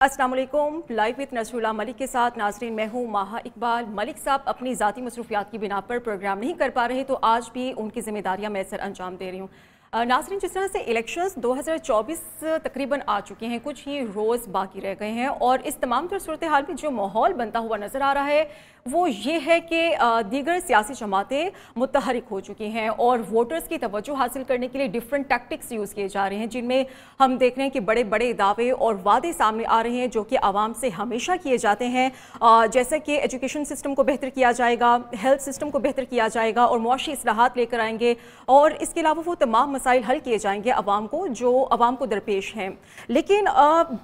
अस्सलाम वालेकुम। Live with Nasrallah Malik के साथ नाजरीन, मैं हूँ माहा इकबाल। मलिक साहब अपनी ज़ाती मसरूफियात की बिना पर प्रोग्राम नहीं कर पा रहे, तो आज भी उनकी जिम्मेदारियाँ मैं सर अंजाम दे रही हूँ। नाजरीन, जिस तरह से इलेक्शंस 2024 तकरीबन आ चुके हैं, कुछ ही रोज़ बाकी रह गए हैं और इस तमाम तर सूरत हाल में जो माहौल बनता हुआ नज़र आ रहा है वो ये है कि दीगर सियासी जमातें मुतहरिक हो चुकी हैं और वोटर्स की तवज्जो हासिल करने के लिए डिफरेंट टैक्टिक्स यूज़ किए जा रहे हैं, जिनमें हम देख रहे हैं कि बड़े बड़े दावे और वादे सामने आ रहे हैं जो कि आवाम से हमेशा किए जाते हैं। जैसे कि एजुकेशन सिस्टम को बेहतर किया जाएगा, हेल्थ सिस्टम को बेहतर किया जाएगा और मुआशी इस्लाहात लेकर आएंगे और इसके अलावा वो तमाम मसाइल हल किए जाएंगे आवाम को जो आवाम को दरपेश हैं। लेकिन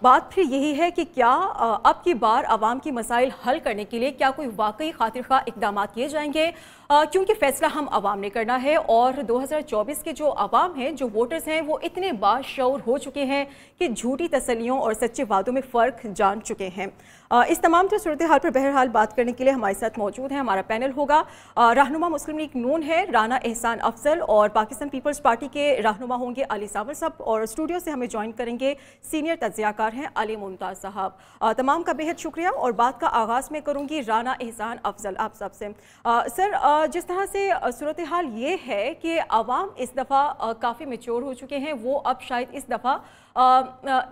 बात फिर यही है कि क्या अब की बार आवाम की मसाइल हल करने के लिए क्या कोई वाकई खातिरखा इकदाम किए जाएंगे, क्योंकि फैसला हम आवाम ने करना है और 2024 के जो आवाम हैं, जो वोटर्स हैं, वो इतने बाशऊर हो चुके हैं कि झूठी तसल्लियों और सच्चे वादों में फ़र्क जान चुके हैं। इस तमाम तो सूरत हाल पर बहरहाल बात करने के लिए हमारे साथ मौजूद हैं, हमारा पैनल होगा। रहनुमा मुस्लिम लीग नून है राना एहसान अफजल और पाकिस्तान पीपल्स पार्टी के रहनुमा होंगे अली सावर साहब और स्टूडियो से हमें ज्वाइन करेंगे सीनियर तज्ज़ियाकार हैं अली मुमताज़ साहब। तमाम का बेहद शुक्रिया और बात का आगाज़ में करूँगी राना एहसान अफजल आप सबसे। सर, जिस तरह से सूरत हाल ये है कि आवाम इस दफ़ा काफ़ी मैच्योर हो चुके हैं, वो अब शायद इस दफ़ा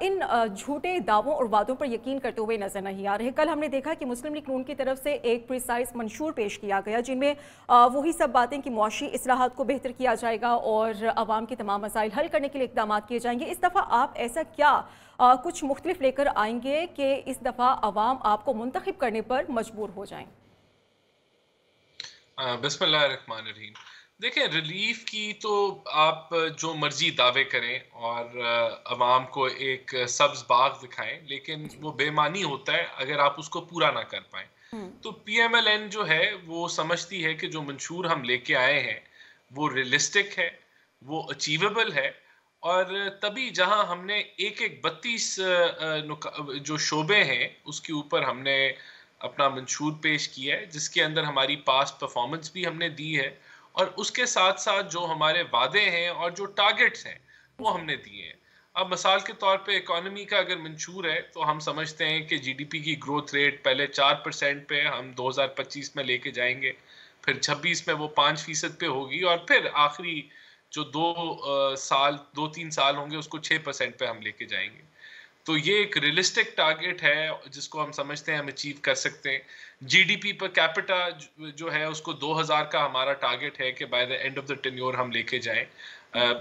इन झूठे दावों और वादों पर यकीन करते हुए नजर नहीं आ रहे। कल हमने देखा कि मुस्लिम लीग नून की तरफ से एक प्रिसाइज मंशूर पेश किया गया जिनमें वही सब बातें कि मुआशी इस्लाहात को बेहतर किया जाएगा और आवाम के तमाम मसाइल हल करने के लिए इक़दाम किए जाएंगे। इस दफ़ा आप ऐसा क्या कुछ मुख्तलिफ लेकर आएंगे कि इस दफ़ा आवाम आपको मुंतखब करने पर मजबूर हो जाएं? बिस्मिल्लाहिर्रहमानिर्रहीम। देखें, रिलीफ की तो आप जो मर्जी दावे करें और अवाम को एक सब्ज बाग दिखाएं, लेकिन वो बेमानी होता है अगर आप उसको पूरा ना कर पाएं। तो पीएमएलएन जो है वो समझती है कि जो मंशूर हम लेके आए हैं वो रियलिस्टिक है, वो अचीवेबल है और तभी जहां हमने एक एक 32 जो शोबे हैं उसके ऊपर हमने अपना मंशूर पेश किया है, जिसके अंदर हमारी पास्ट परफॉर्मेंस भी हमने दी है और उसके साथ साथ जो हमारे वादे हैं और जो टारगेट्स हैं वो हमने दिए हैं। अब मिसाल के तौर पे इकोनॉमी का अगर मंशूर है तो हम समझते हैं कि जीडीपी की ग्रोथ रेट पहले 4% पे हम 2025 में लेके जाएंगे, फिर 26 में वो 5% पे होगी और फिर आखिरी जो 2-3 साल होंगे उसको 6% पे हम लेके जाएंगे। तो ये एक रियलिस्टिक टारगेट है जिसको हम समझते हैं हम अचीव कर सकते हैं। जीडीपी पर कैपिटा जो है उसको 2000 का हमारा टारगेट है कि by the end of the tenure हम लेके जाएं।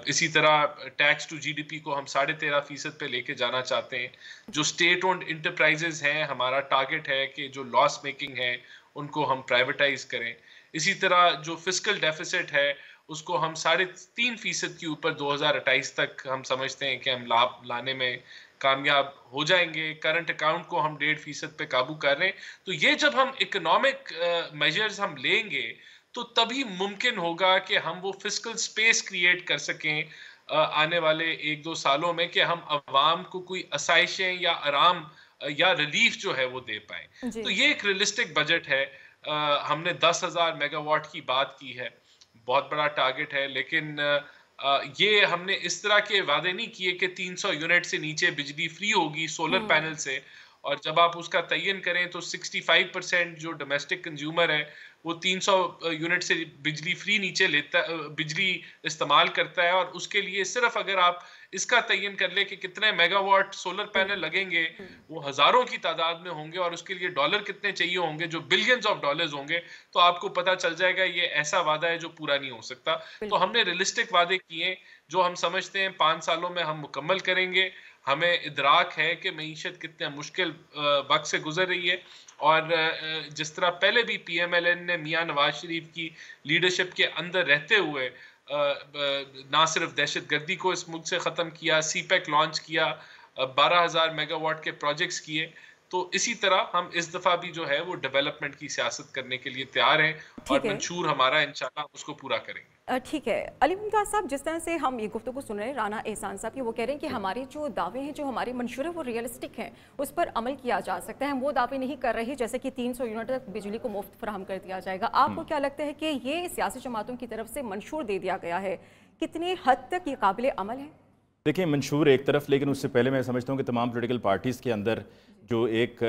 इसी तरह टैक्स टू जीडीपी को हम 13.5% पे लेके जाना चाहते हैं। जो स्टेट ओन्ड इंटरप्राइजेज हैं, हमारा टारगेट है कि जो लॉस मेकिंग है उनको हम प्राइवेटाइज करें। इसी तरह जो फिस्कल डेफिसिट है उसको हम 3.5% के ऊपर 2028 तक हम समझते हैं कि हम लाभ लाने में कामयाब हो जाएंगे। करंट अकाउंट को हम 1.5% पे काबू कर रहे हैं। तो ये जब हम इकोनॉमिक मेजर्स हम लेंगे तो तभी मुमकिन होगा कि हम वो फिस्कल स्पेस क्रिएट कर सकें आने वाले 1-2 सालों में कि हम अवाम को कोई आसाइशें या आराम या रिलीफ जो है वो दे पाएं। तो ये एक रियलिस्टिक बजट है। हमने 10,000 मेगावाट की बात की है, बहुत बड़ा टारगेट है, लेकिन ये हमने इस तरह के वादे नहीं किए कि 300 यूनिट से नीचे बिजली फ्री होगी सोलर पैनल से, और जब आप उसका तयन करें तो 65% जो डोमेस्टिक कंज्यूमर है वो 300 यूनिट से बिजली फ्री नीचे बिजली इस्तेमाल करता है और उसके लिए सिर्फ अगर आप इसका तयन कर ले कि कितने मेगावाट सोलर पैनल लगेंगे वो हजारों की तादाद में होंगे और उसके लिए डॉलर कितने चाहिए होंगे जो बिलियंस ऑफ डॉलर्स होंगे, तो आपको पता चल जाएगा ये ऐसा वादा है जो पूरा नहीं हो सकता। तो हमने रियलिस्टिक वादे किए जो हम समझते हैं 5 सालों में हम मुकम्मल करेंगे। हमें इदराक है कि मईशत कितने मुश्किल वक्त से गुजर रही है और जिस तरह पहले भी पीएमएलएन ने मियां नवाज शरीफ की लीडरशिप के अंदर रहते हुए ना सिर्फ दहशतगर्दी को इस मुल्क से ख़त्म किया, सीपैक लॉन्च किया, 12,000 मेगावाट के प्रोजेक्ट्स किए, तो इसी तरह हम इस दफ़ा भी जो है वो डेवलपमेंट की सियासत करने के लिए तैयार हैं और मंशूर हमारा इंशाल्लाह उसको पूरा करेंगे। ठीक है अली मुमताज़ साहब, जिस तरह से हम ये गुफ्तगू सुन रहे हैं राना एहसान साहब की, वो कह रहे हैं कि हमारे जो दावे हैं, जो हमारे मंशूर है वो रियलिस्टिक हैं, उस पर अमल किया जा सकता है। हम वो दावे नहीं कर रहे जैसे कि 300 यूनिट तक बिजली को मुफ्त फराहम कर दिया जाएगा। आपको क्या लगता है कि ये सियासी जमातों की तरफ से मंशूर दे दिया गया है, कितनी हद तक ये काबिल अमल है? देखिए, मंशूर एक तरफ, लेकिन उससे पहले मैं समझता हूँ कि तमाम पॉलिटिकल पार्टीज़ के अंदर جو ایک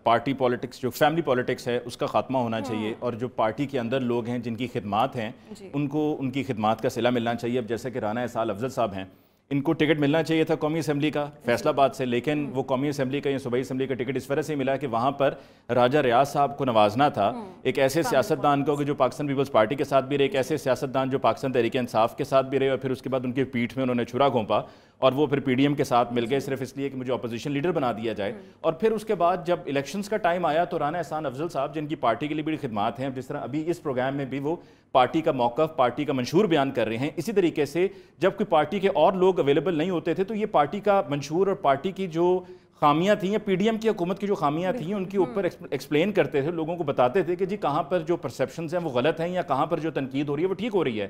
پارٹی پالیٹکس جو فیملی پالیٹکس ہے اس کا خاتمہ ہونا چاہیے، اور جو پارٹی کے اندر لوگ ہیں جن کی خدمات ہیں ان کو ان کی خدمات کا صلہ ملنا چاہیے. اب جیسے کہ رانا احسان افضل صاحب ہیں، ان کو ٹکٹ ملنا چاہیے تھا قومی اسمبلی کا فیصل آباد سے، لیکن وہ قومی اسمبلی کا یا صوبائی اسمبلی کا ٹکٹ اس وجہ سے ملا کہ وہاں پر راجہ ریاض صاحب کو نوازنا تھا، ایک ایسے سیاستدان کو کہ جو پاکستان پیپلز پارٹی کے ساتھ بھی رہے، ایک ایسے سیاستدان جو پاکستان تحریک انصاف کے ساتھ بھی رہے، اور پھر اس کے بعد ان کی پیٹھ میں انہوں نے چھرا گھونپا اور وہ پھر پی ڈی ایم کے ساتھ مل گئے صرف اس لیے کہ مجھے اپوزیشن لیڈر بنا دیا جائے. اور پھر اس کے بعد جب الیکشنز کا ٹائم آیا تو رانا احسان افضل صاحب جن کی پارٹی کے لیے بڑی خدمات ہیں، جس طرح ابھی اس پروگرام میں بھی وہ پارٹی کا موقف، پارٹی کا منشور بیان کر رہے ہیں، اسی طریقے سے جب کوئی پارٹی کے اور لوگ اویلیبل نہیں ہوتے تھے تو یہ پارٹی کا منشور اور پارٹی کی جو خامیاں تھیں یا پی ڈی ایم کی حکومت کی جو خامیاں تھیں ان کے اوپر ایکسپلین کرتے تھے، لوگوں کو بتاتے تھے کہ جی کہاں پر جو پرسیپشنز ہیں وہ غلط ہیں یا کہاں پر جو تنقید ہو رہی ہے وہ ٹھیک ہو رہی ہے.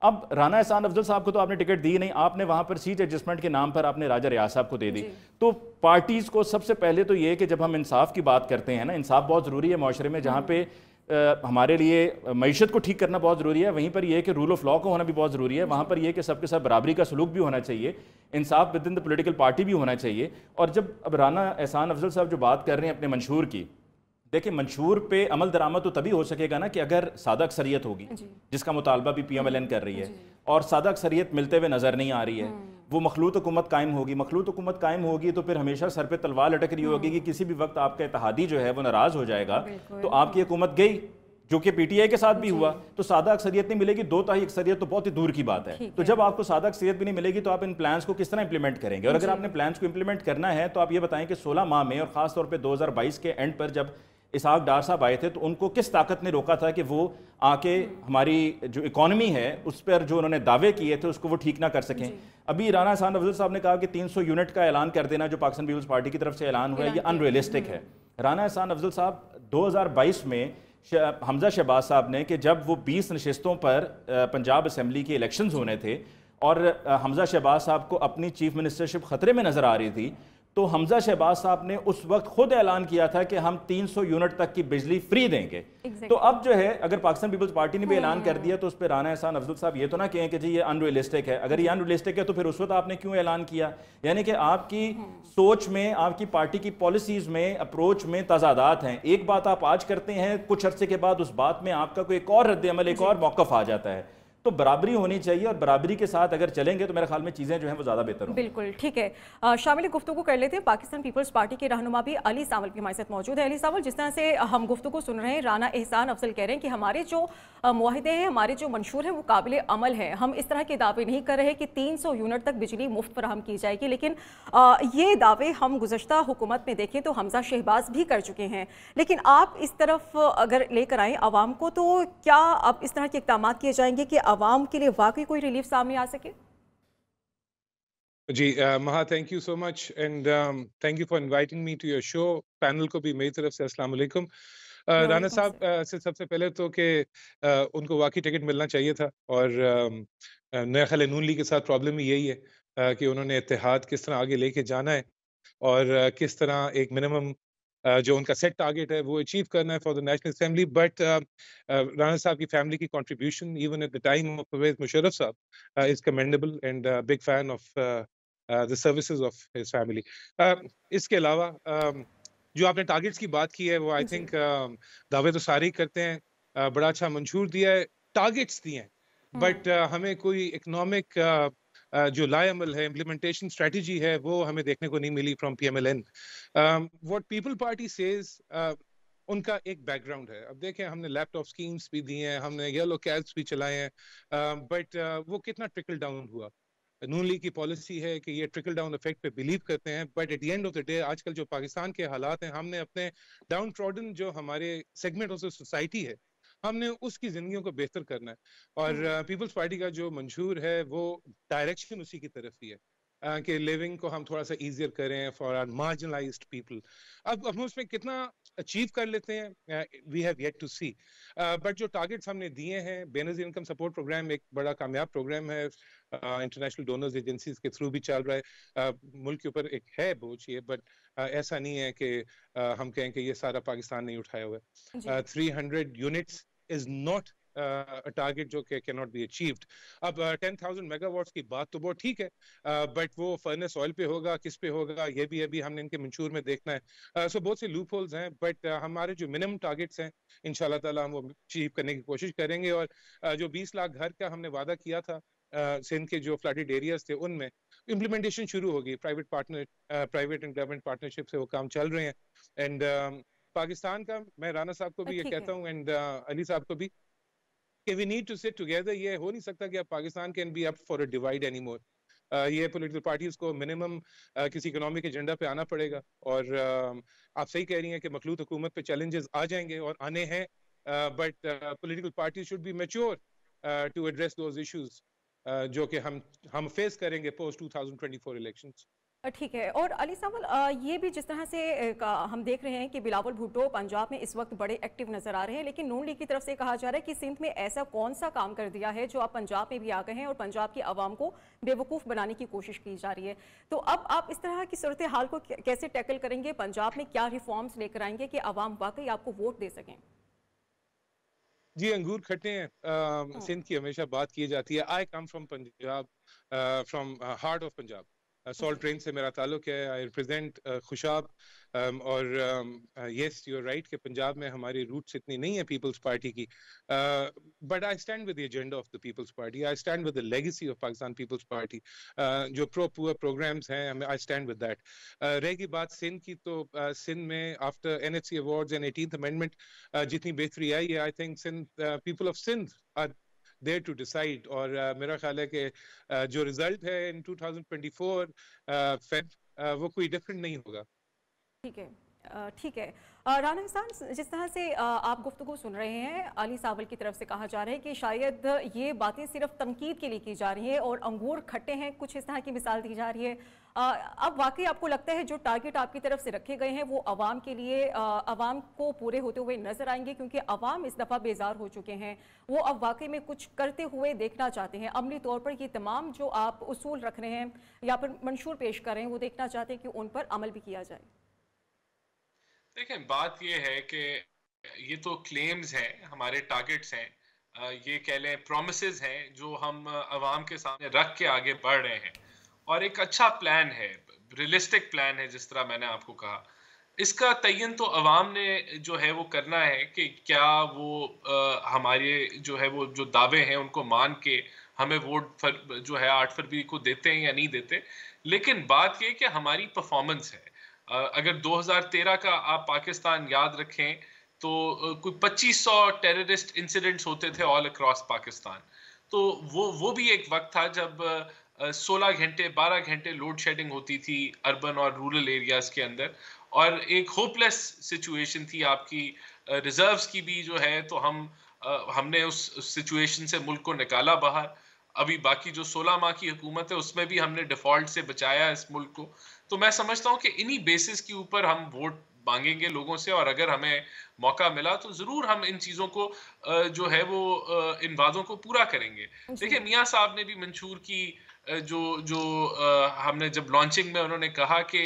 اب رانا احسان افضل صاحب کو تو آپ نے ٹکٹ دی نہیں، آپ نے وہاں پر سیٹ ایڈجسٹمنٹ کے نام پر آپ نے راجہ ریاض صاحب کو دے دی. تو پارٹیز کو سب سے پہلے تو یہ کہ جب ہم انصاف کی بات کرتے ہیں نا، انصاف بہت ضروری ہے معاشرے میں، جہاں پہ ہمارے لیے معیشت کو ٹھیک کرنا بہت ضروری ہے، وہیں پر یہ کہ رول آف لا کو ہونا بھی بہت ضروری ہے، وہاں پر یہ کہ سب کے ساتھ برابری کا سلوک بھی ہونا چاہیے، انصاف with in the political party بھی ہونا چاہیے. اور جب اب رانا احسان افضل صاحب جو بات کر رہے ہیں اپنے منشور کی، دیکھیں منشور پہ عمل درآمد تو تبھی ہو سکے گا نا کہ اگر سادہ اکثریت ہوگی، جس کا مطالبہ بھی پی ایم ایل این کر رہی ہے، اور سادہ اکثریت ملتے ہوئے نظر نہیں آ رہی ہے، وہ مخلوط حکومت قائم ہوگی. مخلوط حکومت قائم ہوگی تو پھر ہمیشہ سر پہ تلوار لٹک رہی ہوگی کہ کسی بھی وقت آپ کا اتحادی جو ہے وہ ناراض ہو جائے گا تو آپ کی حکومت گئی، جو کہ پی ٹی آئی کے ساتھ بھی ہوا. تو سادہ اکثریت نہیں ملے گی، 2/3 اکثریت تو بہت ہی دور کی بات ہے. تو جب آپ کو سادہ اکثریت بھی نہیں ملے گی تو آپ ان پلانز کو کس طرح امپلیمنٹ کریں گے؟ اور اگر آپ نے پلانز کو امپلیمنٹ کرنا ہے تو آپ یہ بتائیں کہ 16 ماہ میں اور خاص طور پہ 2022 کے اینڈ پر جب اسحاق ڈار صاحب آئے تھے تو ان کو کس طاقت نے روکا تھا کہ وہ آ کے ہماری جو اکانومی ہے اس پر جو انہوں نے دعوے کیے تھے اس کو وہ ٹھیک نہ کر سکیں؟ ابھی رانا احسان افضل صاحب نے کہا کہ 300 یونٹ کا اعلان کر دینا جو پاکستان پیپلز پارٹی کی طرف سے اعلان ہوا ہے یہ ان ریئلسٹک ہے. رانا احسان افضل صاحب 2022 میں حمزہ شہباز صاحب نے کہ جب وہ 20 نشستوں پر پنجاب اسمبلی کے الیکشنز ہونے تھے اور حمزہ شہباز صاحب کو اپنی چیف منسٹرشپ خطرے میں نظر آ رہی تھی، تو حمزہ شہباز صاحب نے اس وقت خود اعلان کیا تھا کہ ہم 300 یونٹ تک کی بجلی فری دیں گے. تو اب جو ہے اگر پاکستان پیپلز پارٹی نے بھی اعلان کر دیا تو اس پہ رانا احسان افضل صاحب یہ تو نہ کہیں کہ جی یہ ان ریئلسٹک ہے. اگر یہ ان ریئلسٹک ہے تو پھر اس وقت آپ نے کیوں اعلان کیا؟ یعنی کہ آپ کی سوچ میں، آپ کی پارٹی کی پالیسیز میں، اپروچ میں تضادات ہیں. ایک بات آپ آج کرتے ہیں، کچھ عرصے کے بعد اس بات میں آپ کا کوئی ایک اور رد عمل، ایک اور موقف آ جاتا ہے. تو برابری ہونی چاہیے اور برابری کے ساتھ اگر چلیں گے تو میرے خیال میں چیزیں جو ہیں وہ زیادہ بہتر ہوں. بالکل ٹھیک ہے. شامل گفتگو کر لیتے ہیں پاکستان پیپلز پارٹی کے رہنما بھی علی ساول کی ہمارے ساتھ موجود ہے. علی ساول، جس طرح سے ہم گفتگو سن رہے ہیں، رانا احسان افضل کہہ رہے ہیں کہ ہمارے جو معاہدے ہیں، ہمارے جو منشور ہیں وہ قابل عمل ہیں. ہم اس طرح کے دعوے نہیں کر رہے کہ 300 یونٹ تک بجلی مفت فراہم کی جائے گی، لیکن یہ دعوے ہم گزشتہ حکومت میں دیکھیں تو حمزہ شہباز بھی کر چکے ہیں. لیکن آپ اس طرف اگر لے کر آئیں عوام کو تو کیا اب اس طرح کے اقدامات کیے جائیں گے کہ عوام کے لیے واقعی کوئی ریلیف سامنے آ سکے؟ جی مہا، thank you so much and thank you for inviting me to your show. Panel کو بھی میری طرف سے السلام علیکم. رانا صاحب سے سب سے پہلے تو کہ ان کو واقعی ٹکٹ ملنا چاہیے تھا، اور نیا خیال نون لیگ کے ساتھ پرابلم ہی یہی ہے کہ انہوں نے اتحاد کس طرح آگے لے کے جانا ہے اور کس طرح ایک منیمم جو ان کا سیٹ ٹارگیٹ ہے وہ اچیو کرنا ہے for the national assembly. But Rana صاحب کی فیملی کی contribution even at the time of Pervez Musharraf صاحب is commendable and big fan of the services of his family. اس کے علاوہ جو آپ نے ٹارگیٹس کی بات کی ہے وہ آئی تھنک دعوے تو سارے ہی کرتے ہیں، بڑا اچھا منشور دیا ہے، ٹارگیٹس دیے ہیں، بٹ ہمیں کوئی اکنامک جو لائے عمل ہے، امپلیمنٹیشن اسٹریٹجی ہے، وہ ہمیں دیکھنے کو نہیں ملی from P M L N. What People Party says ان کا ایک بیک گراؤنڈ ہے. اب دیکھیں ہم نے لیپ ٹاپ اسکیمس بھی دی ہیں، ہم نے یلو کیبس بھی چلائے ہیں، بٹ وہ کتنا ٹرکل ڈاؤن ہوا؟ نون لیگ کی پالیسی ہے کہ یہ ٹرکل ڈاؤن افیکٹ پہ بلیو کرتے ہیں، but at the end of the day آج کل جو پاکستان کے حالات ہیں، ہم نے اپنے ڈاؤن ٹراڈن جو ہمارے سیگمنٹ آف سوسائٹی ہے، ہم نے اس کی زندگیوں کو بہتر کرنا ہے. اور پیپلز پارٹی کا جو منشور ہے وہ ڈائریکشن اسی کی طرف ہی ہے کہ لیونگ کو ہم تھوڑا سا ایزیئر کریں فار آر مارجنلائزڈ پیپل. اب ہم اس میں کتنا اچیو کر لیتے ہیں we have yet to see. But جو ٹارگیٹس ہم نے دیے ہیں، بے نظیر انکم سپورٹ پروگرام ایک بڑا کامیاب پروگرام ہے، انٹرنیشنل ڈونرز ایجنسیز کے تھرو بھی چل رہا ہے. ملک کے اوپر ایک ہے بوجھ یہ، بٹ ایسا نہیں ہے کہ ہم کہیں کہ یہ سارا پاکستان نہیں اٹھایا ہوا ہے. 300 یونٹس از ناٹ टारगेट जो कि कैन नॉट बी अचीव्ड। अब 10,000 मेगावाट्स की बात तो बहुत ठीक है, बट वो फर्नेस ऑयल पे होगा, किस पे होगा, ये भी अभी हमने इनके मंशूर में देखना है। सो बहुत से लूप होल्स हैं, बट हमारे जो मिनिमम टारगेट्स हैं इंशाल्लाह ताला हम वो अचीव करने की कोशिश करेंगे। और जो 20 लाख घर का हमने वादा किया था सिंध के जो फ्लडेड एरियाज थे उनमें इम्प्लीमेंटेशन शुरू होगी। प्राइवेट एंड गवर्नमेंट पार्टनरशिप से वो काम चल रहे हैं। एंड पाकिस्तान का, मैं राना साहब को भी ये कहता हूँ एंड अली साहब को भी, कि we need to sit together. ये हो नहीं सकता कि अब Pakistan can be up for a divide any more. ये पॉलिटिकल पार्टीज को मिनिमम किसी इकोनॉमिक एजेंडा पे आना पड़ेगा। और आप सही कह रही हैं कि मखलूत हुकूमत पे चैलेंजेस आ जाएंगे और आने हैं, but political parties should be mature to address those issues जो कि हम फेस करेंगे पोस्ट 2024 इलेक्शंस। ठीक है। और अली साहब, ये भी जिस तरह से हम देख रहे हैं कि बिलावल भुट्टो पंजाब में इस वक्त बड़े एक्टिव नजर आ रहे हैं, लेकिन नून लीग की तरफ से कहा जा रहा है कि सिंध में ऐसा कौन सा काम कर दिया है जो आप पंजाब में भी आ गए हैं और पंजाब की आवाम को बेवकूफ़ बनाने की कोशिश की जा रही है। तो अब आप इस तरह की सूरत हाल को कैसे टैकल करेंगे? पंजाब में क्या रिफॉर्म्स लेकर आएंगे कि आवाम वाकई आपको वोट दे सकें? जी, अंगूर खट्टे हैं, सिंध की हमेशा बात की जाती है। I come from Punjab, from heart of Punjab. Salt ट्रेन से मेरा ताल्लुक है। I represent Khushab. और यस, यू आर राइट कि पंजाब में हमारी रूट्स इतनी नहीं है पीपल्स पार्टी की, but I stand with the agenda of the Peoples Party. I stand with the legacy of Pakistan Peoples Party. जो प्रो पुअर प्रोग्राम्स हैं, आई स्टैंड विद दैट। रहेगी बात सिंध की, तो सिंध में after NHC awards and 18th amendment जितनी बेहतरी आई है, I think Sindh, people of Sindh are there to decide. और मेरा ख्याल है कि जो रिजल्ट है इन 2024 फेब, वो कोई डिफरेंट नहीं होगा। ठीक है, ठीक है। राना हसन, जिस तरह से आप गुफ्तगू सुन रहे हैं, अली सावल की तरफ से कहा जा रहा है कि शायद ये बातें सिर्फ तनकीद के लिए की जा रही है और अंगूर खट्टे हैं, कुछ इस तरह की मिसाल दी जा रही है। अब वाकई आपको लगता है जो टारगेट आपकी तरफ से रखे गए हैं वो आवाम के लिए, आवाम को पूरे होते हुए नजर आएंगे? क्योंकि आवाम इस दफ़ा बेजार हो चुके हैं, वो अब वाकई में कुछ करते हुए देखना चाहते हैं। अमली तौर पर ये तमाम जो आप उसूल रख रहे हैं या फिर मंशूर पेश कर रहे हैं, वो देखना चाहते हैं कि उन पर अमल भी किया जाए। देखें, बात ये है कि ये तो क्लेम्स हैं, हमारे टारगेट्स हैं, ये कह लें प्रॉमिसेस हैं जो हम आवाम के सामने रख के आगे बढ़ रहे हैं। और एक अच्छा प्लान है, रियलिस्टिक प्लान है, जिस तरह मैंने आपको कहा। इसका तयन तो अवाम ने जो है वो करना है कि क्या वो हमारे जो है वो जो दावे हैं उनको मान के हमें वोट जो है 8 फरवरी को देते हैं या नहीं देते। लेकिन बात ये कि हमारी परफॉर्मेंस है, अगर 2013 का आप पाकिस्तान याद रखें तो कोई 2500 टेररिस्ट इंसिडेंट्स होते थे ऑल अक्रॉस पाकिस्तान। तो वो भी एक वक्त था जब 16 घंटे 12 घंटे लोड शेडिंग होती थी अर्बन और रूरल एरियाज के अंदर, और एक होपलेस सिचुएशन थी आपकी रिजर्व्स की भी जो है। तो हमने उस सिचुएशन से मुल्क को निकाला बाहर। अभी बाकी जो 16 माह की हुकूमत है उसमें भी हमने डिफॉल्ट से बचाया इस मुल्क को। तो मैं समझता हूँ कि इन्हीं बेसिस के ऊपर हम वोट मांगेंगे लोगों से, और अगर हमें मौका मिला तो जरूर हम इन चीजों को जो है वो इन वादों को पूरा करेंगे। देखिए, मियां साहब ने भी मंशूर की जो हमने जब लॉन्चिंग में उन्होंने कहा कि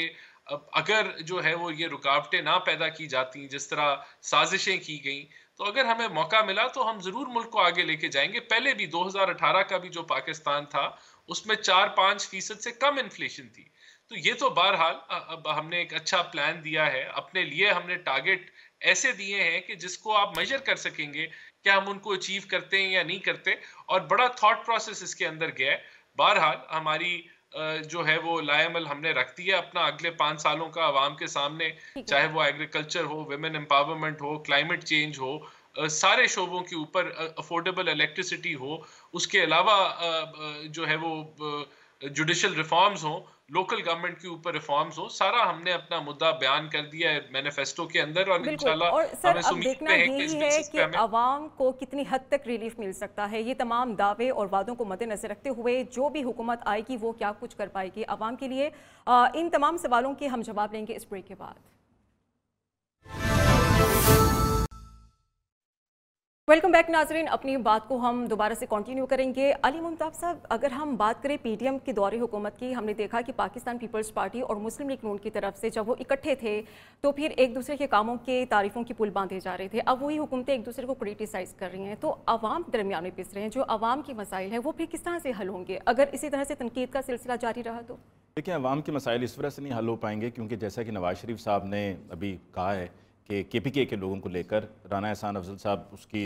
अगर जो है वो ये रुकावटें ना पैदा की जाती जिस तरह साजिशें की गई, तो अगर हमें मौका मिला तो हम जरूर मुल्क को आगे लेके जाएंगे। पहले भी 2018 का भी जो पाकिस्तान था उसमें 4-5% से कम इन्फ्लेशन थी। तो ये तो बहरहाल अब हमने एक अच्छा प्लान दिया है, अपने लिए हमने टारगेट ऐसे दिए हैं कि जिसको आप मेजर कर सकेंगे क्या हम उनको अचीव करते हैं या नहीं करते, और बड़ा थॉट प्रोसेस इसके अंदर गया है। बहरहाल हमारी जो है वो लायमल हमने रख दी है अपना अगले 5 सालों का आवाम के सामने, चाहे वो एग्रीकल्चर हो, विमेन एम्पावरमेंट हो, क्लाइमेट चेंज हो, सारे शोबों के ऊपर अफोर्डेबल इलेक्ट्रिसिटी हो, उसके अलावा जो है वो जुडिशल रिफॉर्म्स हो, लोकल गवर्नमेंट के ऊपर रिफॉर्म्स हो, सारा हमने अपना मुद्दा बयान कर दिया है मैनिफेस्टो के अंदर। और इंशाल्लाह और सर अब देखना है यही है कि आवाम को कितनी हद तक रिलीफ मिल सकता है। ये तमाम दावे और वादों को मद्देनजर रखते हुए जो भी हुकूमत आएगी वो क्या कुछ कर पाएगी आवाम के लिए, इन तमाम सवालों के हम जवाब लेंगे इस ब्रेक के बाद। वेलकम बैक नाजरीन, अपनी बात को हम दोबारा से कंटिन्यू करेंगे। अली मुमताज़ साहब, अगर हम बात करें पीटीएम के दौरे हुकूमत की, हमने देखा कि पाकिस्तान पीपल्स पार्टी और मुस्लिम लीग नून की तरफ से जब वो इकट्ठे थे तो फिर एक दूसरे के कामों के तारीफ़ों की पुल बांधे जा रहे थे। अब वही हुकूमतें एक दूसरे को क्रिटिसाइज़ कर रही हैं, तो अवाम दरमियान में पिस रहे हैं। जो अवाम की मसाइल है वो फिर किस तरह से हल होंगे अगर इसी तरह से तनकीद का सिलसिला जारी रहा? तो देखिए, अवाम के मसाइल इस वजह से नहीं हल हो पाएंगे क्योंकि जैसा कि नवाज शरीफ साहब ने अभी कहा है कि KPK के लोगों को लेकर राना एहसान अफजल साहब, उसकी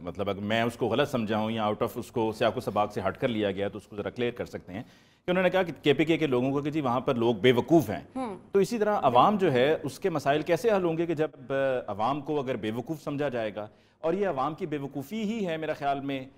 मतलब अगर मैं उसको गलत समझा हूँ या आउट ऑफ उसको सियाको सबाक से हट कर लिया गया तो उसको ज़रा क्लियर कर सकते हैं कि उन्होंने कहा कि KPK के लोगों को कि जी वहाँ पर लोग बेवकूफ़ हैं। तो इसी तरह अवाम जो है उसके मसाइल कैसे हल होंगे कि जब अवाम को अगर बेवकूफ़ समझा जाएगा, और ये अवाम की बेवकूफ़ी ही है मेरा ख्याल में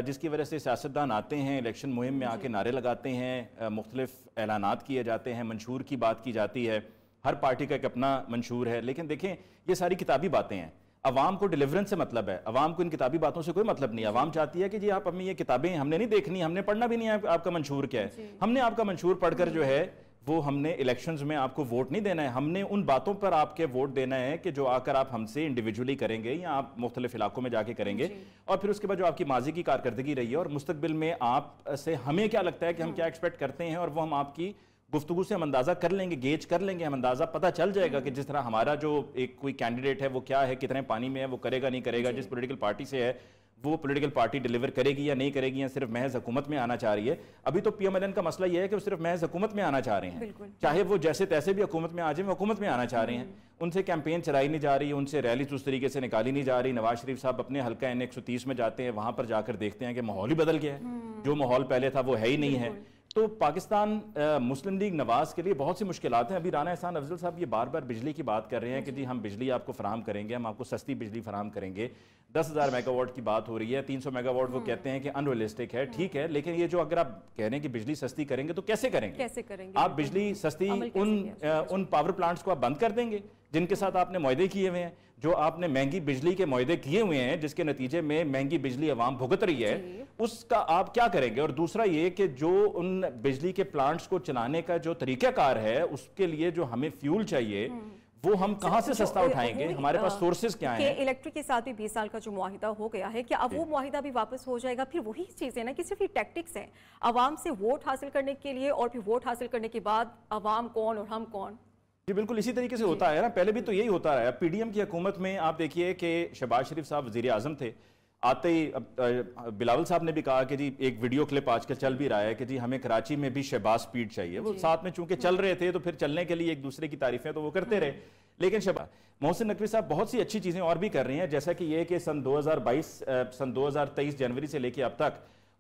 जिसकी वजह से सियासतदान आते हैं, इलेक्शन मुहिम में आके नारे लगाते हैं, मुख्तलिफ ऐलानात किए जाते हैं, मंशूर की बात की जाती है, हर पार्टी का एक अपना मंशूर है। लेकिन देखें, ये सारी किताबी बातें हैं। अवाम को डिलीवरेंस से मतलब है, अवाम को इन किताबी बातों से कोई मतलब नहीं है। अवाम चाहती है कि जी आप हमें ये किताबें हमने नहीं देखनी, हमने पढ़ना भी नहीं है आपका मंशूर क्या है। हमने आपका मंशूर पढ़कर जो है वो हमने इलेक्शंस में आपको वोट नहीं देना है, हमने उन बातों पर आपके वोट देना है कि जो आकर आप हमसे इंडिविजुअली करेंगे या आप मुख्तलिफ इलाकों में जाके करेंगे, और फिर उसके बाद जो आपकी माजी की कारकर्दगी रही है और मुस्तकबिल में आप से हमें क्या लगता है कि हम क्या एक्सपेक्ट करते हैं, और वो हम आपकी गुफ्तगू से हम अंदाज़ा कर लेंगे, गेज कर लेंगे, हम अंदाज़ा पता चल जाएगा कि जिस तरह हमारा जो एक कोई कैंडिडेट है वो क्या है, कितने पानी में है, वो करेगा नहीं करेगा, जिस पॉलिटिकल पार्टी से है वो पॉलिटिकल पार्टी डिलीवर करेगी या नहीं करेगी, या सिर्फ महज हुकूमत में आना चाह रही है। अभी तो PMLN का मसला ये है कि वो सिर्फ महज हुकूमत में आना चाह रहे हैं, चाहे वो जैसे तैसे भी हुकूमत में आ जाए, वो हुकूमत में आना चाह रहे हैं। उनसे कैंपेन चलाई नहीं जा रही, उनसे रैली उस तरीके से निकाली नहीं जा रही। नवाज शरीफ साहब अपने हल्का N130 में जाते हैं, वहां पर जाकर देखते हैं कि माहौल ही बदल गया है, जो माहौल पहले था वो है ही नहीं है। तो पाकिस्तान मुस्लिम लीग नवाज के लिए बहुत सी मुश्किलात हैं। अभी राना एहसान अफजल साहब ये बार बार बिजली की बात कर रहे हैं कि जी हम बिजली आपको फराहम करेंगे, हम आपको सस्ती बिजली फराहम करेंगे। 10,000 मेगावाट की बात हो रही है, 300 मेगावाट वो कहते हैं कि अनरियलिस्टिक है। ठीक है, लेकिन ये जो अगर आप कह रहे हैं कि बिजली सस्ती करेंगे तो कैसे करेंगे? आप बिजली सस्ती उन पावर प्लांट्स को आप बंद कर देंगे जिनके साथ आपने मुआहदे किए हुए हैं, जो आपने महंगी बिजली के मुआहदे किए हुए हैं, जिसके नतीजे में महंगी बिजली अवाम भुगत रही है, उसका आप क्या करेंगे? और दूसरा ये कि जो उन बिजली के प्लांट्स को चलाने का जो तरीकाकार है, उसके लिए जो हमें फ्यूल चाहिए वो हम कहां से सस्ता उठाएंगे? हमारे पास सोर्सेज क्या हैं? इलेक्ट्रिक के साथ भी 20 साल का जो मुआहिदा हो गया है, क्या अब वो मुआहिदा भी वापस हो जाएगा? फिर वही चीजें ना कि सिर्फ ये टैक्टिक्स हैं अवाम से वोट हासिल करने के लिए, और फिर वोट हासिल करने के बाद अवाम कौन और हम कौन। जी बिल्कुल इसी तरीके से होता है ना, पहले भी तो यही होता रहा है। PDM की हुकूमत में आप देखिए कि शहबाज शरीफ साहब वजीर आजम थे, आते ही बिलावल साहब ने भी कहा कि जी एक वीडियो क्लिप आजकल चल भी रहा है कि जी हमें कराची में भी शहबाज स्पीड चाहिए। वो साथ में चूंकि चल रहे थे तो फिर चलने के लिए एक दूसरे की तारीफें तो वो करते रहे। लेकिन शहबाज मोहसिन नकवी साहब बहुत सी अच्छी चीजें और भी कर रही हैं, जैसा कि ये कि सन 2023 जनवरी से लेकर अब तक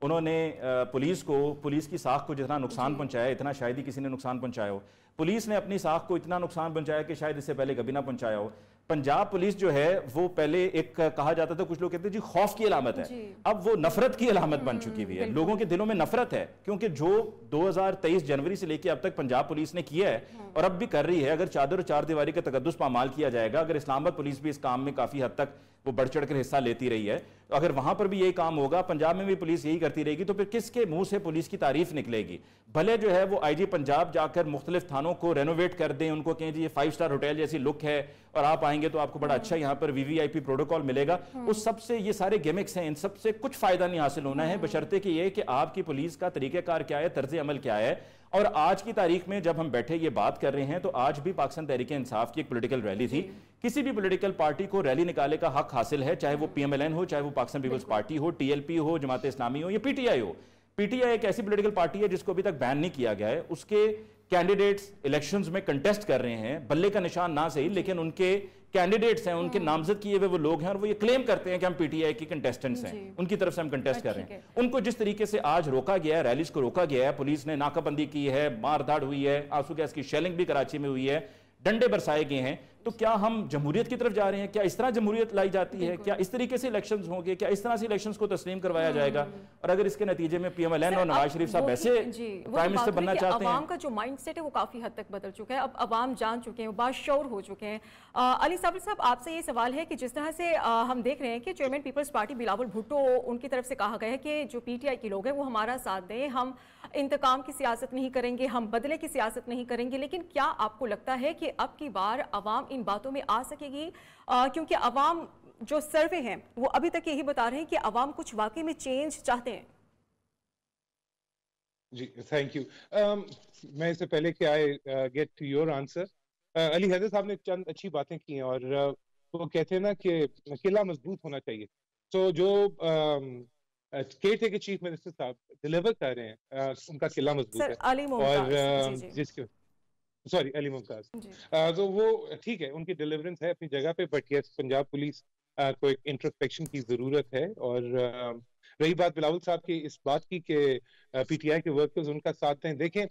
उन्होंने पुलिस की साख को जितना नुकसान पहुंचाया, इतना शायद ही किसी ने नुकसान पहुंचाया हो। पुलिस ने अपनी साख को इतना नुकसान पहुंचाया कि शायद इससे पहले कभी ना पहुंचाया हो। पंजाब पुलिस जो है वो पहले एक कहा जाता था, कुछ लोग कहते हैं जी खौफ की अलामत है, अब वो नफरत की अलामत बन चुकी हुई है। लोगों के दिलों में नफरत है क्योंकि जो 2023 जनवरी से लेकर अब तक पंजाब पुलिस ने किया है और अब भी कर रही है, अगर चादर और चार दीवारी का तकद्दुस पामाल किया जाएगा, अगर इस्लामाबाद पुलिस भी इस काम में काफी हद तक वो बढ़ चढ़ कर हिस्सा लेती रही है, तो अगर वहां पर भी यही काम होगा, पंजाब में भी पुलिस यही करती रहेगी, तो फिर किसके मुंह से पुलिस की तारीफ निकलेगी? भले जो है वो IG पंजाब जाकर मुख्तलिफ थानों को रेनोवेट कर दें, उनको कहें जी ये 5 स्टार होटल जैसी लुक है और आप आएंगे तो आपको बड़ा अच्छा यहाँ पर VVIP प्रोटोकॉल मिलेगा, उस सबसे ये सारे गिमिक्स हैं, इन सबसे कुछ फायदा नहीं हासिल होना है, बशर्ते कि ये कि आपकी पुलिस का तरीकेकार क्या है, तर्ज अमल क्या है। और आज की तारीख में जब हम बैठे ये बात कर रहे हैं तो आज भी पाकिस्तान तहरीक इंसाफ की एक पॉलिटिकल रैली थी। किसी भी पॉलिटिकल पार्टी को रैली निकालने का हक हासिल है, चाहे वो PMLN हो, चाहे वो पाकिस्तान पीपल्स पार्टी हो, TLP हो, जमात इस्लामी हो या PTI हो। PTI एक ऐसी पॉलिटिकल पार्टी है जिसको अभी तक बैन नहीं किया गया है, उसके कैंडिडेट्स इलेक्शंस में कंटेस्ट कर रहे हैं, बल्ले का निशान ना सही लेकिन उनके कैंडिडेट्स हैं, उनके नामजद किए हुए वो लोग हैं और वो ये क्लेम करते हैं कि हम PTI की कंटेस्टेंट्स हैं, उनकी तरफ से हम कंटेस्ट कर रहे हैं। उनको जिस तरीके से आज रोका गया है, रैलीज को रोका गया है, पुलिस ने नाकाबंदी की है, मारधाड़ हुई है, आंसू गैस की शेलिंग भी कराची में हुई है, डंडे बरसाए गए हैं, तो क्या हम जमहूरियत की तरफ जा रहे हैं? क्या इस तरह जमहूरियत लाई जाती है? क्या इस तरीके से इलेक्शंस होंगे? क्या इस तरह से इलेक्शंस को तस्लीम करवाया जाएगा? और अगर इसके नतीजे में PMLN और नवाज शरीफ साहब ऐसे प्राइम मिनिस्टर बनना चाहते हैं, अवाम का जो माइंडसेट है वो काफी हद तक बदल चुका है, अब अवाम जान चुके हैं, बाशऊर हो चुके हैं। अली साबिर साहब, आपसे ये सवाल है कि जिस तरह से हम देख रहे हैं कि chairman Peoples Party Bilawal Bhutto, उनकी तरफ से कहा गया है कि जो PTI के लोग हैं वो हमारा साथ दें, हम इंतकाम की सियासत नहीं करेंगे, हम बदले की सियासत नहीं करेंगे। लेकिन क्या आपको लगता है कि अब की बार अवाम इन बातों में आ सकेगी? क्योंकि अवाम جو سروے ہیں وہ ابھی تک یہی بتا رہے ہیں کہ عوام کچھ واقعی میں چینج چاہتے ہیں. جی تھینک یو. میں اس سے پہلے کہ I get to your answer, Ali Haidar صاحب نے چند اچھی باتیں کی ہیں, اور وہ کہتے ہیں نا کہ قلعہ مضبوط ہونا چاہیے. تو جو کیئر ٹیکر چیف منسٹر صاحب ڈلیور کر رہے ہیں ان کا قلعہ مضبوط سر ہے. علی ممتاز, جس کے سوری علی ممتاز, تو وہ ٹھیک ہے, ان کی ڈیلیورنس ہے اپنی جگہ پہ, بٹ یس پنجاب پولیس کو ایک انٹرسپیکشن کی ضرورت ہے. اور رہی بات بلاول صاحب کی اس بات کی کہ پی ٹی آئی کے ورکرز ان کا ساتھ دیں, دیکھیں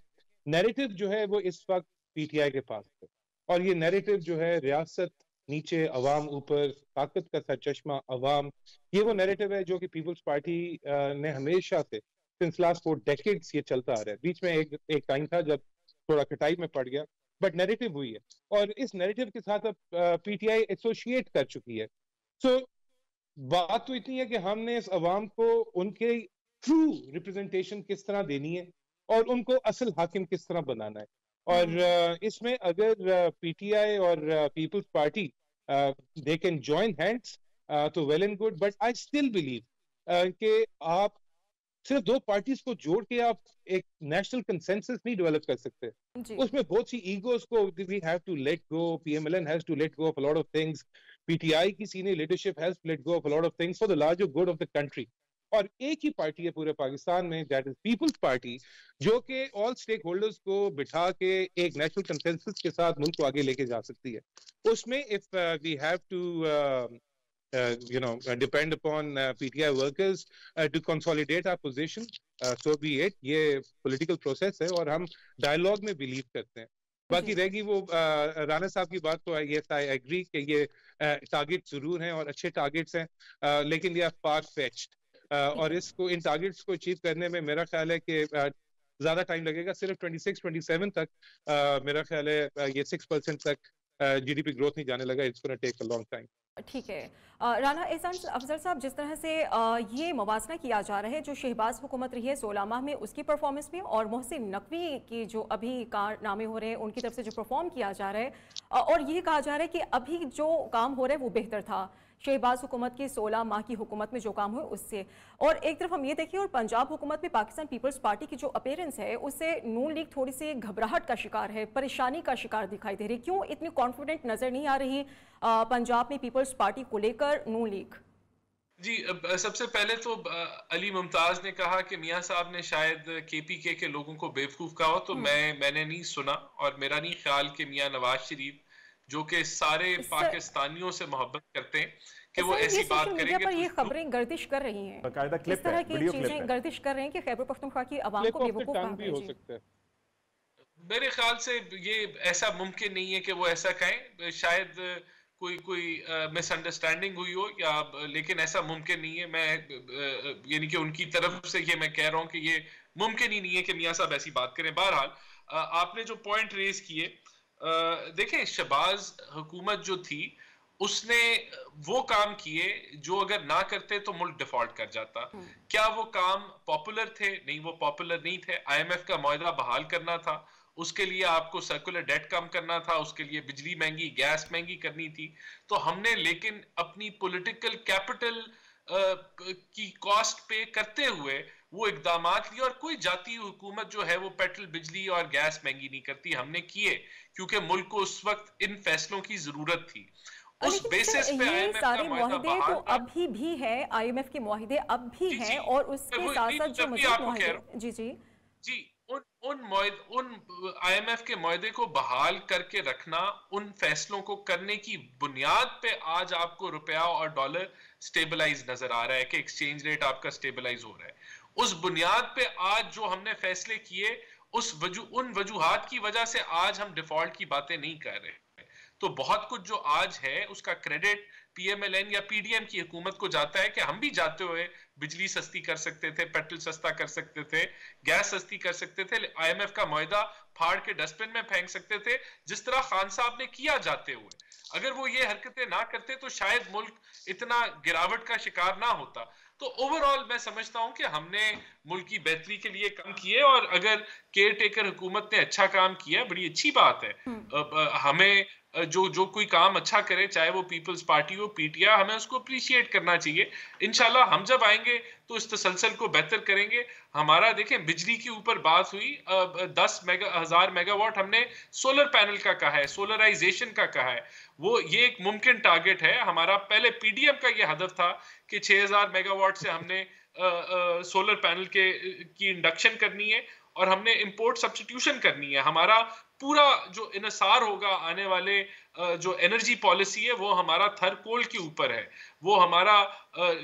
نیریٹو جو ہے وہ اس وقت پی ٹی آئی کے پاس ہے, اور یہ نیریٹو جو ہے ریاست نیچے عوام اوپر, طاقت کا سرچشمہ عوام, یہ وہ نیریٹو ہے جو کہ پیپلز پارٹی نے ہمیشہ سے سنس لاسٹ 4 decades یہ چلتا آ رہا ہے. بیچ میں ایک ٹائم تھا جب تھوڑا کٹائی میں پڑ گیا, بٹ نیریٹو ہوئی ہے, اور اس نیریٹو کے ساتھ اب پی ٹی آئی ایسوشیٹ کر چکی ہے. سو بات تو اتنی ہے کہ ہم نے اس عوام کو ان کے ٹرو ریپرزنٹیشن کس طرح دینی ہے, اور ان کو اصل حاکم کس طرح بنانا ہے. اور اس میں اگر پی ٹی آئی اور Peoples Party they can join hands تو well and good, but I still believe کہ آپ صرف 2 پارٹیز کو جوڑ کے آپ ایک نیشنل کنسنسس نہیں ڈیولپ کر سکتے. اس میں بہت سی ایگوز کو we have to let go, P M L N has to let go of a lot of things, P T I کی senior leadership has to let go of a lot of things for the larger good of the country. اور ایک ہی party ہے پورے پاکستان میں, that is people's party, جو کہ آل stake holders کو بٹھا کے ایک نیشنل کنسنسس کے ساتھ ملک کو آگے لے کے جا سکتی ہے. اس میں if we have to depend upon PTI workers to consolidate our position, so be it. یہ political process ہے اور ہم dialogue میں believe کرتے ہیں. باقی رہ گی وہ رانا صاحب کی بات, تو yes I agree کہ یہ ٹارگیٹ ضرور ہیں اور اچھے ٹارگیٹس ہیں, لیکن یہ far fetched, اور اس کو ان ٹارگیٹس کو اچیو کرنے میں میرا خیال ہے کہ زیادہ ٹائم لگے گا. صرف 26-27 تک میرا خیال ہے یہ 6% تک جی ڈی پی گروتھ نہیں جانے لگا. It's gonna take a long time. ٹھیک ہے رانا احسان افضل صاحب, جس طرح سے یہ موازنہ کیا جا رہا ہے جو شہباز حکومت رہی ہے 16 ماہ میں اس کی پرفارمنس میں, اور محسن نقوی کی جو ابھی کارنامے ہو رہے ہیں ان کی طرف سے جو پرفارم کیا جا رہا ہے, اور یہ کہا جا رہا ہے کہ ابھی جو کام ہو رہا ہے وہ بہتر تھا شہباز حکومت کی 16 ماہ کی حکومت میں جو کام ہوئے اس سے. اور ایک طرف ہم یہ دیکھیں, اور پنجاب حکومت میں پاکستان پیپلز پارٹی کی جو اپیرنس ہے اس سے نون لیگ تھوڑی سی گھبراہٹ کا شکار ہے, پریشانی کا شکار دکھائی دے رہی. کیوں اتنی کانفیڈنٹ نظر نہیں آ رہی پنجاب میں پیپلز پارٹی کو لے کر نون لیگ؟ جی سب سے پہلے تو علی ممتاز نے کہا کہ میاں صاحب نے شاید کے پی کے لوگوں کو بیوقوف کہا ہو, تو میں نے نہیں سنا, اور میرا نہیں خیال کہ میاں نواز شریف جو کہ سارے پاکستانیوں سے محبت کرتے ہیں کہ وہ ایسی بات کریں گے. یہ خبریں گردش کر رہی ہیں, اس طرح کی چیزیں گردش کر رہے ہیں کہ خیبر پختونخوا کی عوام کو بیوقوف کہا ہے. میرے خیال سے یہ ایسا ممکن نہیں ہے کہ وہ ایسا کہیں, شاید کوئی مس انڈرسٹینڈنگ ہوئی ہو, یا لیکن ایسا ممکن نہیں ہے. میں یعنی کہ ان کی طرف سے یہ میں کہہ رہا ہوں کہ یہ ممکن ہی نہیں ہے کہ میاں صاحب ایسی بات کریں. بہرحال آپ نے جو پوائنٹ ریز کیے, دیکھیں شہباز حکومت جو تھی اس نے وہ کام کیے جو اگر نہ کرتے تو ملک ڈیفالٹ کر جاتا. کیا وہ کام پاپولر تھے؟ نہیں, وہ پاپولر نہیں تھے. آئی ایم ایف کا معاہدہ بحال کرنا تھا, اس کے لیے آپ کو سرکولر ڈیٹ کم کرنا تھا, اس کے لیے بجلی مہنگی, گیس مہنگی کرنی تھی. تو ہم نے لیکن اپنی پولیٹیکل کیپٹل کی کاسٹ پے کرتے ہوئے وہ اقدامات لیے, اور کوئی جاتی حکومت جو ہے وہ پیٹرول, بجلی اور گیس مہنگی نہیں کرتی. ہم نے کیے کیونکہ ملک کو اس وقت ان فیصلوں کی ضرورت تھی. اس بیسس پہ آئی ایم ایف کا معاہدے تو ابھی بھی ہے, آئی ایم ایف کے معاہدے اب بھی ہیں, اور اس کے ساتھ ساتھ جو مزید معاہدے جی ان آئی ایم ایف کے معاہدے کو بحال کر کے رکھنا, ان فیصلوں کو کرنے کی بنیاد پہ آج آپ کو روپیہ اور ڈالر سٹیبلائز نظر آ رہا ہے کہ ایکسچینج ریٹ آپ کا سٹیبلائز ہو رہا ہے. اس بنیاد پہ آج جو ہم نے فیصلے کیے, ان وجوہات کی وجہ سے آج ہم ڈیفالٹ کی باتیں نہیں کر رہے. تو بہت کچھ جو آج ہے اس کا credit P M L N یا پی ڈی ایم کی حکومت کو جاتا ہے کہ ہم بھی جاتے ہوئے بجلی سستی کر سکتے تھے, پیٹرول سستا کر سکتے تھے, گیس سستی کر سکتے تھے, آئی ایم ایف کا معاہدہ پھاڑ کے ڈسٹ بن میں پھینک سکتے تھے, جس طرح خان صاحب نے کیا جاتے ہوئے. اگر وہ یہ حرکتیں نہ کرتے تو شاید ملک اتنا گراوٹ کا شکار نہ ہوتا. تو اوور آل میں سمجھتا ہوں کہ ہم نے ملک کی بہتری کے لیے کام کیے, اور اگر کیئر ٹیکر حکومت نے اچھا کام کیا, بڑی اچھی بات ہے. ہمیں جو کوئی کام اچھا کرے, چاہے وہ پیپلز پارٹی ہو, پی ٹی آئی, ہمیں اس کو اپریشیٹ کرنا چاہیے. انشاءاللہ ہم جب آئیں گے تو اس تسلسل کو بہتر کریں گے. ہمارا دیکھیں بجلی کے اوپر بات ہوئی, 10,000 میگا واٹ ہم نے سولر پینل کا کہا ہے, سولرائزیشن کا کہا ہے. وہ یہ ایک ممکن ٹارگٹ ہے ہمارا. پہلے پی ڈی ایم کا یہ ہدف تھا کہ 6,000 میگا واٹ سے ہم نے سولر پینل کی انڈکشن کرنی ہے اور ہم نے امپورٹ سبسٹیوشن کرنی ہے. ہمارا پورا جو انحصار ہوگا آنے والے جو انرجی پالیسی ہے وہ ہمارا تھر کول کے اوپر ہے, وہ ہمارا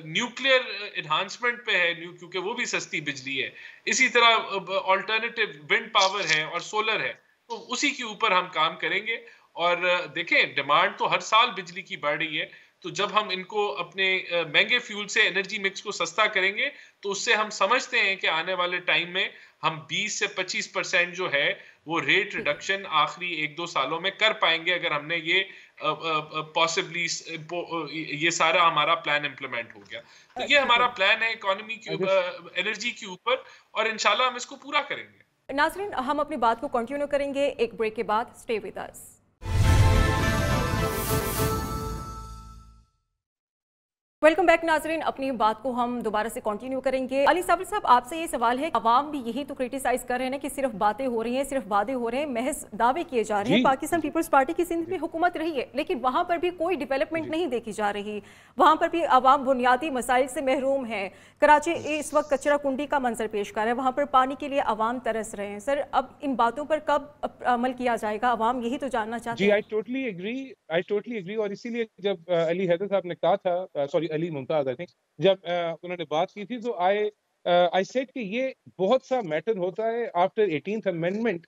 نیوکلیئر انہانسمنٹ پہ ہے کیونکہ وہ بھی سستی بجلی ہے. اسی طرح آلٹرنیٹیو ونڈ پاور ہے اور سولر ہے, تو اسی کے اوپر ہم کام کریں گے. اور دیکھیں ڈیمانڈ تو ہر سال بجلی کی بڑھ رہی ہے, تو جب ہم ان کو اپنے مہنگے فیول سے انرجی مکس کو سستا کریں گے تو اس سے ہم سمجھتے ہیں کہ آنے والے ٹائم میں ہم 20 سے 25% جو ہے وہ ریٹ ریڈکشن آخری 1-2 سالوں میں کر پائیں گے, اگر ہم نے یہ پاسبلی یہ سارا ہمارا پلان امپلیمنٹ ہو گیا. تو یہ ہمارا پلان ہے اکانومی کی انرجی کے اوپر, اور انشاءاللہ ہم اس کو پورا کریں گے. ناظرین ہم اپنی بات کو کنٹینیو کریں گے ایک بریک کے بعد. Stay with us. Welcome back ناظرین, اپنی بات کو ہم دوبارہ سے کنٹینیو کریں گے. علی صابر صاحب آپ سے یہ سوال ہے, عوام بھی یہی تو کرٹیسائز کر رہے ہیں کہ صرف باتیں ہو رہی ہیں, صرف وعدے ہو رہے ہیں, محض دعوے کیے جا رہے ہیں. پاکستان پیپلز پارٹی کی سندھ میں حکومت رہی ہے لیکن وہاں پر بھی کوئی ڈیولپمنٹ نہیں دیکھی جا رہی, وہاں پر بھی عوام بنیادی مسائل سے محروم ہے. کراچی اس وقت کچرا کنڈی کا منظر پیش کر رہا ہے, وہاں پر پانی کے لیے عوام ترس رہے ہیں. سر اب ان باتوں پر کب عمل کیا جائے گا, عوام یہی تو جاننا چاہتے ہیں. جی I totally agree اور اسی لیے جب علی حیدر صاحب نے کہا تھا, sorry Ali Mumtaz I think, جب انہوں نے بات کی تھی تو I said کہ یہ بہت سا میٹر ہوتا ہے آفٹر 18th amendment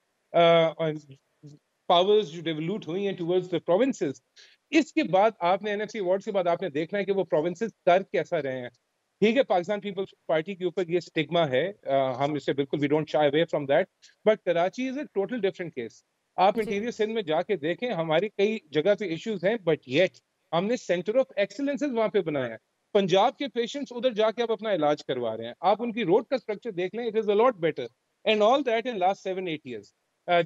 پاورز جو ڈیولوٹ ہوئی ہیں ٹورڈز the provinces. اس کے بعد آپ نے NFC ایوارڈ کے بعد آپ نے دیکھنا ہے کہ وہ پروونسز کر کیسا رہے ہیں. ٹھیک ہے پاکستان پیپلز پارٹی کے اوپر یہ سٹگما ہے, ہم اس سے بالکل we don't shy away from that, but Karachi is a total different case. آپ انٹیریئر سندھ میں جا کے دیکھیں, ہماری کئی جگہ پہ ایشوز ہیں بٹ یٹ ہم نے سینٹر آف ایکسلنسز وہاں پہ بنایا ہے. پنجاب کے پیشنٹس ادھر جا کے اب اپنا علاج کروا رہے ہیں. آپ ان کی روڈ کا اسٹرکچر دیکھ لیں, it is a lot better and all that in last 7-8 years.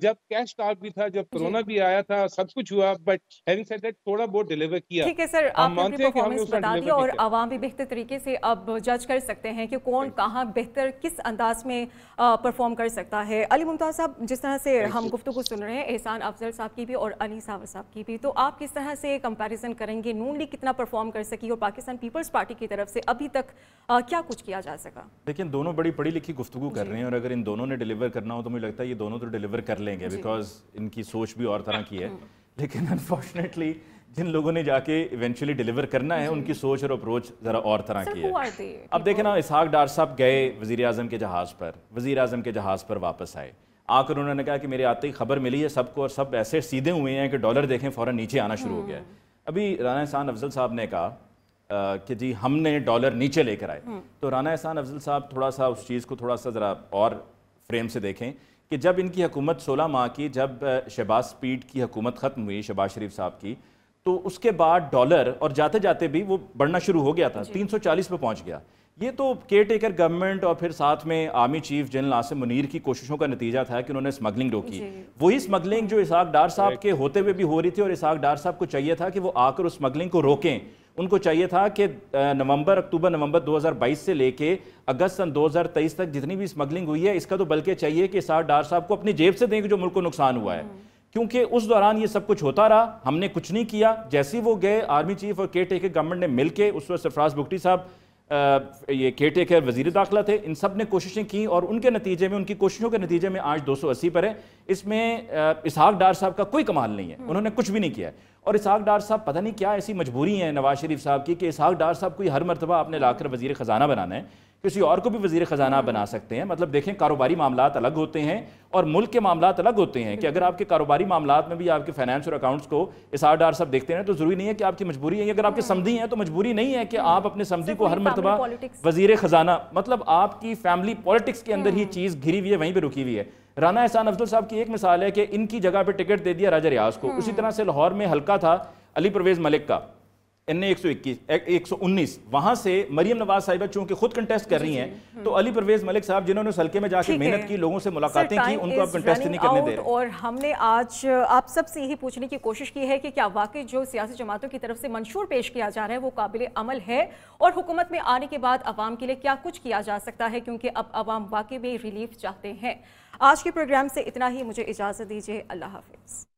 جب کیش کارڈ بھی تھا, جب کرونا بھی آیا تھا, سب کچھ ہوا, بٹ ہیونگ سیڈ دیٹ تھوڑا بہت ڈیلیور کیا. ٹھیک ہے سر, آپ نے اپنی پرفارمنس بتا دی اور عوام بھی بہتر طریقے سے اب جج کر سکتے ہیں کہ کون کہاں بہتر کس انداز میں پرفارم کر سکتا ہے. علی ممتاز صاحب, جس طرح سے ہم گفتگو سن رہے ہیں احسان افضل صاحب کی بھی اور علی صابر صاحب کی بھی, تو آپ کس طرح سے کمپیریزن کریں گے, نون لیگ کتنا پرفارم کر سکی اور پاکستان پیپلز پارٹی کی طرف سے ابھی تک کیا کچھ کیا جا سکا؟ لیکن دونوں بڑی پڑھی لکھی گفتگو کر رہے ہیں اور اگر ان دونوں نے ڈیلیور کرنا ہو تو مجھے لگتا ہے یہ دونوں تو ڈیلیور کر لیں گے, بیکاز ان کی سوچ بھی اور طرح کی ہے. لیکن انفارچونیٹلی جن لوگوں نے جا کے ایونچولی ڈیلیور کرنا ہے ان کی سوچ اور اپروچ ذرا اور طرح کی ہے. اب دیکھیں نا, اسحاق ڈار صاحب گئے وزیر اعظم کے جہاز پر, وزیر اعظم کے جہاز پر واپس آئے, آ کر انہوں نے کہا کہ میرے آتے ہی خبر ملی ہے سب کو اور سب ایسے سیدھے ہوئے ہیں کہ ڈالر دیکھیں فوراً نیچے آنا شروع ہو گیا ہے. ابھی رانا احسان افضل صاحب نے کہا کہ جی ہم نے ڈالر نیچے لے کر آئے, تو رانا احسان افضل صاحب تھوڑا سا اس چیز کو تھوڑا سا ذرا اور فریم سے دیکھیں کہ جب ان کی حکومت 16 ماہ کی, جب شہباز سپیڈ کی حکومت ختم ہوئی, شہباز شریف صاحب کی, تو اس کے بعد ڈالر اور جاتے جاتے بھی وہ بڑھنا شروع ہو گیا تھا, 340 پہ پہنچ گیا. یہ تو کیئر ٹیکر گورنمنٹ اور پھر ساتھ میں army chief general Asim Munir کی کوششوں کا نتیجہ تھا کہ انہوں نے اسمگلنگ روکی. وہی اسمگلنگ جو اسحاق ڈار صاحب کے ہوتے ہوئے بھی ہو رہی تھی, اور اسحاق ڈار صاحب کو چاہیے تھا کہ وہ آ کر اس اسمگلنگ کو روکیں. ان کو چاہیے تھا کہ اکتوبر نومبر 2022 سے لے کے اگست سن 2023 تک جتنی بھی اسمگلنگ ہوئی ہے, اس کا تو بلکہ چاہیے کہ اسحاق ڈار صاحب کو اپنی جیب سے دیں کہ جو ملک کو نقصان ہوا ہے, کیونکہ اس دوران یہ سب کچھ ہوتا رہا, ہم نے کچھ نہیں کیا. جیسے ہی وہ گئے, آرمی چیف اور کیئر ٹیکر گورنمنٹ نے مل کے, اس وقت سرفراز بگٹی صاحب یہ کیئر ٹیکر وزیر داخلہ تھے, ان سب نے کوششیں کی اور ان کے نتیجے میں, ان کی کوششوں کے نتیجے میں آج 280 پر ہے. اس میں اسحاق ڈار صاحب کا کوئی کمال نہیں ہے, انہوں نے کچھ بھی نہیں کیا. اور اسحاق ڈار صاحب پتہ نہیں کیا ایسی مجبوری ہے نواز شریف صاحب کی کہ اسحاق ڈار صاحب کو ہر مرتبہ آپ نے لا کر وزیر خزانہ بنانا ہے, کسی اور کو بھی وزیر خزانہ بنا سکتے ہیں. مطلب دیکھیں, کاروباری معاملات الگ ہوتے ہیں اور ملک کے معاملات الگ ہوتے ہیں, کہ اگر آپ کے کاروباری معاملات میں بھی آپ کے فائنانس اور اکاؤنٹس کو اسحاق ڈار صاحب دیکھتے ہیں تو ضروری نہیں ہے کہ آپ کی مجبوری ہے. اگر آپ کے سمدھی ہیں تو مجبوری نہیں ہے کہ آپ اپنے سمدھی کو ہر مرتبہ وزیر خزانہ, مطلب آپ کی فیملی پالیٹکس کے اندر ہی چیز گھری ہوئی ہے, وہیں پہ رکی ہوئی ہے. رانا احسان افضل صاحب کی ایک مثال ہے کہ ان کی جگہ پہ ٹکٹ دے دیا راجہ ریاض کو. اسی طرح سے لاہور میں حلقہ تھا علی پرویز ملک کا, NA 119 वहां से मरियम नवाज साहिबा चूंकि खुद कंटेस्ट कर रही हैं, तो अली परवेज मलिक साहब जिन्होंने उस हल्के में जाके मेहनत की, लोगों से मुलाकातें की, उनको अब कंटेस्ट नहीं करने दे रहे। और हमने आज आप सबसे यही पूछने की कोशिश की है कि क्या वाकई जो सियासी जमातों की तरफ से मंशूर पेश किया जा रहा है वो काबिल अमल है, और हुकूमत में आने के बाद अवाम के लिए क्या कुछ किया जा सकता है, क्योंकि अब अवाम वाकई में रिलीफ चाहते हैं। आज के प्रोग्राम से इतना ही, मुझे इजाज़त दीजिए, अल्लाह हाफिज़।